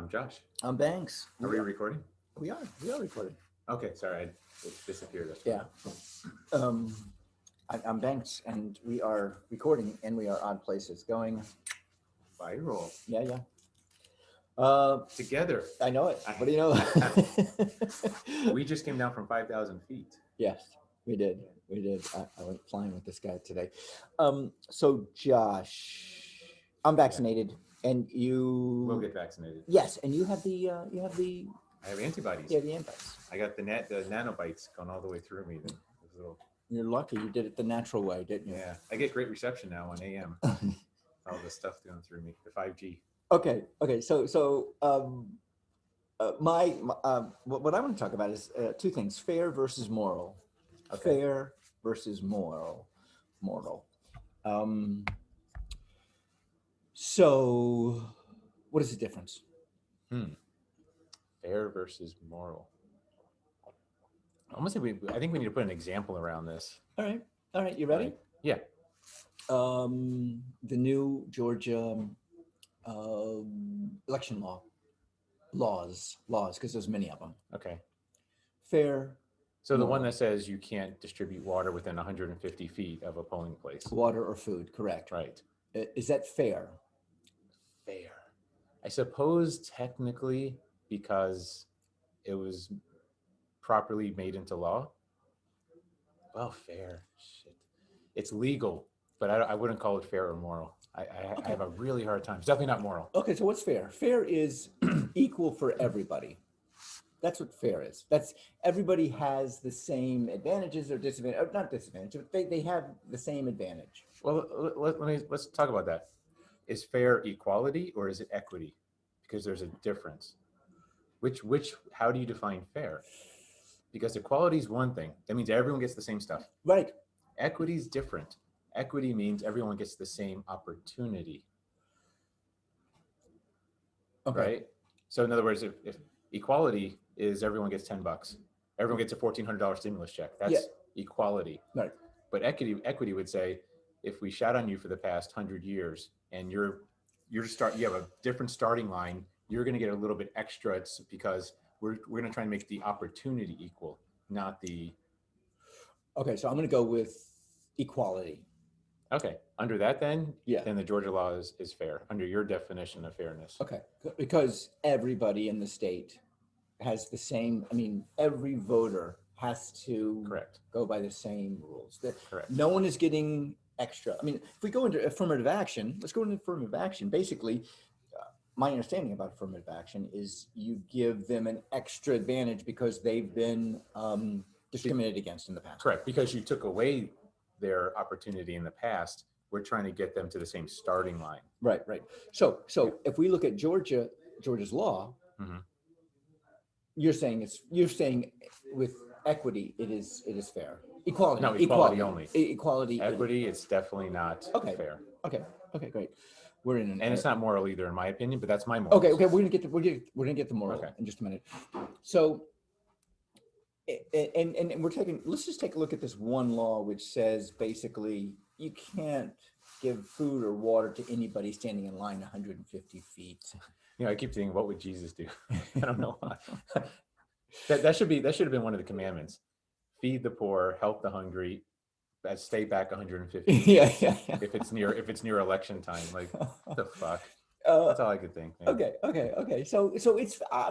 I'm Josh. I'm Banks. Are we recording? We are. We are recording. Okay, sorry, it disappeared. Yeah. Um, I'm Banks, and we are recording, and we are Odd Places going. Viral. Yeah, yeah. Together. I know it. What do you know? We just came down from 5,000 feet. Yes, we did. We did. I went flying with this guy today. So Josh, I'm vaccinated, and you We'll get vaccinated. Yes, and you have the I have antibodies. yeah, the antibodies. I got the nanobites going all the way through me. Little... You're lucky you did it the natural way, didn't you? Yeah, I get great reception now on AM. All the stuff going through me, the 5G. Okay. So what I want to talk about is two things: fair versus moral. Okay. Fair versus moral. So what is the difference? Fair versus moral. I think we need to put an example around this. All right. You ready? Yeah. The new Georgia election laws, because there's many of them. Okay. Fair. So the one that says you can't distribute water within 150 feet of a polling place. Water or food, correct. Right. Is that fair? Fair. I suppose technically, because it was properly made into law. Well, fair. Shit. It's legal, but I wouldn't call it fair or moral. I have a really hard time. It's definitely not moral. Okay, so what's fair? Fair is equal for everybody. That's what fair is. That's everybody has the same advantages or disadvantages, not disadvantages, but they have the same advantage. Well, let's talk about that. Is fair equality or is it equity? Because there's a difference. How do you define fair? Because equality is one thing. That means everyone gets the same stuff. Right. Equity is different. Equity means everyone gets the same opportunity. Okay. Right? So in other words, if equality is everyone gets $10, everyone gets a $1,400 stimulus check. That's equality. Right. But equity would say, if we shat on you for the past 100 years and you have a different starting line, you're going to get a little bit extra. It's because we're going to try and make the opportunity equal, not the. Okay, so I'm going to go with equality. Okay, under that then the Georgia law is fair, under your definition of fairness. Okay, because everybody in the state has the same, every voter has to go by the same rules. Correct. No one is getting extra. If we go into affirmative action, let's go into affirmative action. Basically, my understanding about affirmative action is you give them an extra advantage because they've been discriminated against in the past. Correct, because you took away their opportunity in the past. We're trying to get them to the same starting line. Right. So if we look at Georgia's law, you're saying with equity it is fair. Equality. No, equality only. Equality. Equity, it's definitely not fair. Okay, great. We're in and it's not moral either, in my opinion, but that's my moral. Okay, we're gonna get the moral in just a minute. So, and let's just take a look at this one law which says basically you can't give food or water to anybody standing in line 150 feet. I keep thinking, what would Jesus do? I don't know why. that should have been one of the commandments. Feed the poor, help the hungry, stay back 150 feet. Yeah. If it's near election time, like what the fuck. That's all I could think. Man. Okay. So it's. I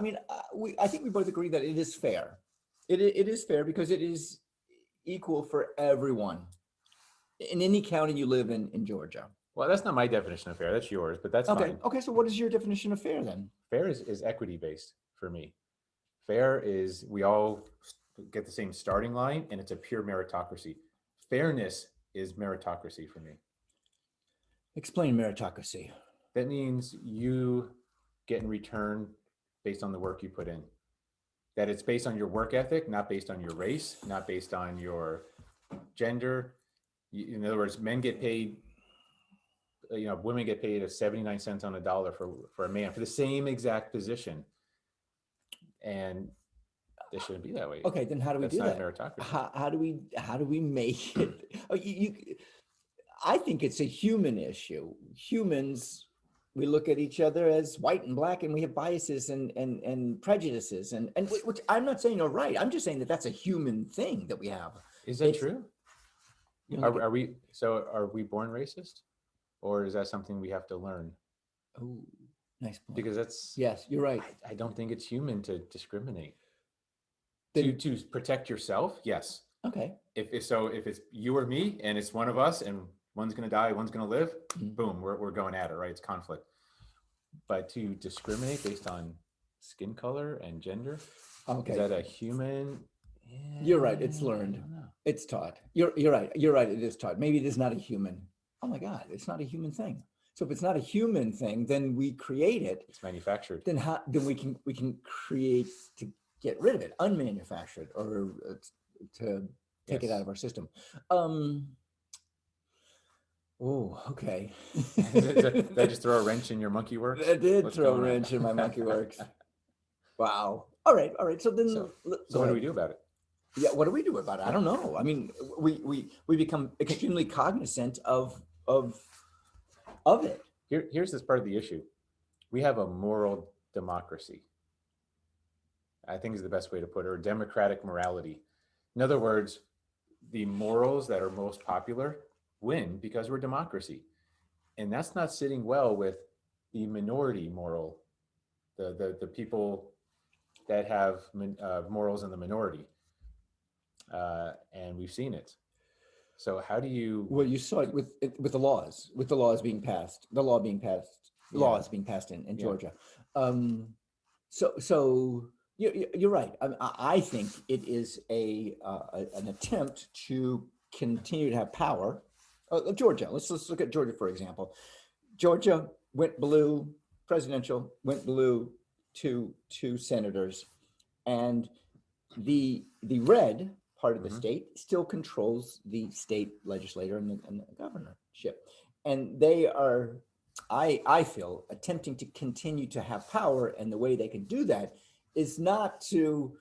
think we both agree that it is fair. It is fair because it is equal for everyone in any county you live in Georgia. Well, that's not my definition of fair. That's yours, but that's fine. Okay. So what is your definition of fair then? Fair is equity based for me. Fair is we all get the same starting line, and it's a pure meritocracy. Fairness is meritocracy for me. Explain meritocracy. That means you get in return based on the work you put in. That it's based on your work ethic, not based on your race, not based on your gender. In other words, men get paid, women get paid 79 cents on a dollar for a man for the same exact position. And it shouldn't be that way. Okay, then how do we do that? Meritocracy. How do we make it? I think it's a human issue. Humans we look at each other as white and black, and we have biases and prejudices, and which I'm not saying are right. I'm just saying that that's a human thing that we have. Is that It's, true? you know, Are we born racist, or is that something we have to learn? oh, nice point. Because that's, Yes, you're right. I don't think it's human to discriminate. Then, To protect yourself, yes. okay. If it's you or me and it's one of us and one's going to die, one's going to live, Mhm. boom, we're going at it, right? It's conflict. But to discriminate based on skin color and gender, Okay. is that a human? You're right. It's I learned. don't know. It's taught. You're right. You're right. It is taught. Maybe it is not a human. Oh my God, it's not a human thing. So if it's not a human thing, then we create it. It's manufactured. Then how? Then we can create to get rid of it, unmanufactured, or to take it Yes. out of our system. Oh, okay. Did I just throw a wrench in your monkey works? That did What's throw a going on? wrench in my monkey works. Wow. All right. All right. So then, So go what do ahead. we do about it? Yeah, what do we do about it? I don't know. I mean, we become extremely cognizant of it. Here's this part of the issue. We have a moral democracy, I think is the best way to put it, or democratic morality. In other words, the morals that are most popular win because we're democracy. And that's not sitting well with the minority moral, the people that have morals in the minority. And we've seen it. So how do you? Well, you saw it with the laws being passed, the law being passed, Yeah. laws being passed in Yeah. Georgia. So you're right. I think it is an attempt to continue to have power. Georgia. Let's look at Georgia for example. Georgia went blue, presidential went blue, two senators, and the red part of the Mhm. state still controls the state legislature and the governorship, and they are, I feel, attempting to continue to have power, and the way they can do that is not to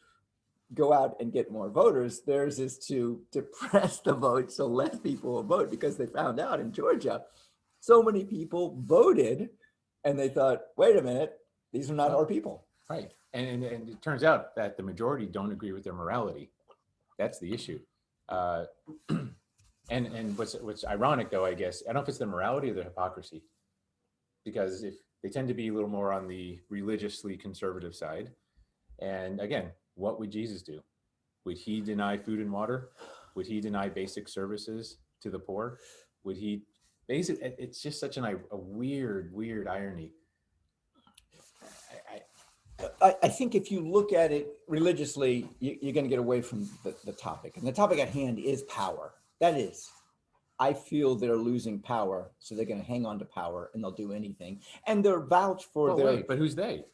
go out and get more voters. Theirs is to depress the vote so less people will vote, because they found out in Georgia so many people voted and they thought, wait a minute, these are not Well, our people. Right. And it turns out that the majority don't agree with their morality. That's the issue. Uh, and what's ironic, though, I guess, I don't know if it's the morality or the hypocrisy, because if they tend to be a little more on the religiously conservative side. And again, what would Jesus do? Would he deny food and water? Would he deny basic services to the poor? Would he? Basically, it's just such a weird irony. I think if you look at it religiously, you're going to get away from the topic. And the topic at hand is power. That is, I feel they're losing power, so they're going to hang on to power and they'll do anything. And they're vouched for Well, their. wait, but who's they?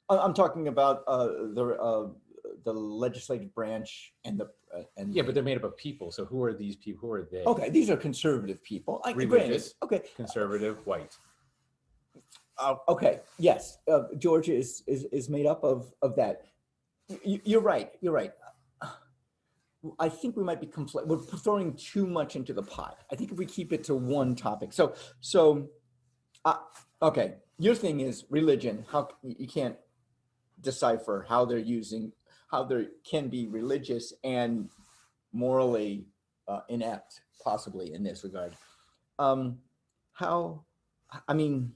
I'm talking about the legislative branch and the and Yeah, but they're made up of people. So who are these people? Who are they? okay, these are conservative people. Religious. Okay, Conservative, white. okay, yes, Georgia is made up of that. You're right. You're right. I think we might be we're throwing too much into the pot. I think if we keep it to one topic. Okay, your thing is religion. How you can't decipher how there can be religious and morally inept, possibly in this regard. How? I mean,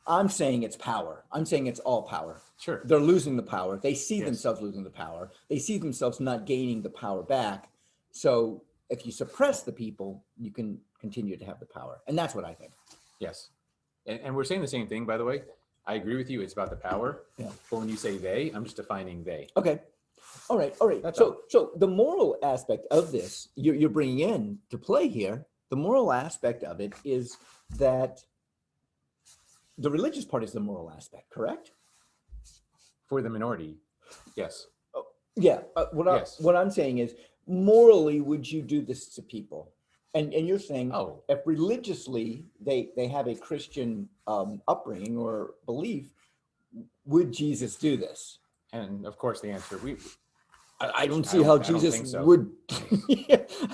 I'm saying it's power. I'm saying it's all power. Sure. They're losing the power. They see Yes. themselves losing the power. They see themselves not gaining the power back. So if you suppress the people, you can continue to have the power. And that's what I think. Yes. And we're saying the same thing, by the way. I agree with you. It's about the power. Yeah. But when you say they, I'm just defining they. Okay. All right. All right. That's So the moral aspect of this, you're bringing in to play here. The moral aspect of it is that the religious part is the moral aspect, correct? For the minority, yes. Yeah. Yes. What I'm saying is, morally, would you do this to people? And you're saying, Oh, if religiously they have a Christian upbringing or belief, would Jesus do this? and of course the answer, I don't see how I don't Jesus think so. would.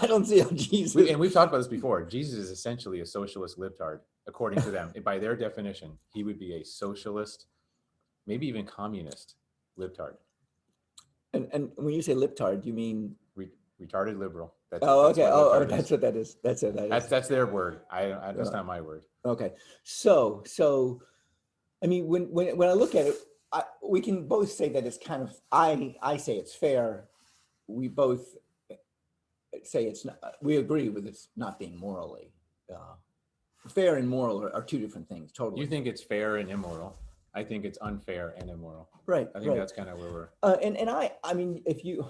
I don't see how Jesus. And we've talked about this before. Jesus is essentially a socialist libtard, according to them. By their definition, he would be a socialist, maybe even communist libtard. And when you say libtard, you mean? Retarded liberal. That's Okay. what Oh, libtard that's is. what that is. That's it. That is. That's their word. That's not my word. Okay. So, I mean, when I look at it, we can both say that it's kind of. I say it's fair. We both say it's not. We agree with it's not being morally. Fair and moral are two different things. Totally. You think it's fair and immoral. I think it's unfair and immoral. Right. I think that's kind of where we're. And I mean, if you,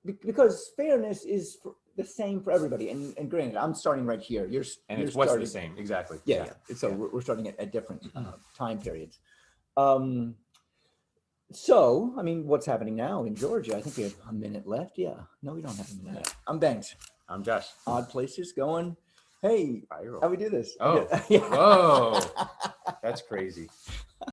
because fairness is the same for everybody. And granted, I'm starting right here. It's what's the same exactly. Yeah. So we're starting at different time periods. So I mean, what's happening now in Georgia? I think we have a minute left. Yeah. No, we don't have a minute left. I'm Banks. I'm Josh. Odd places going. Hey, Viral. how we do this? Oh, Yeah. whoa, that's crazy.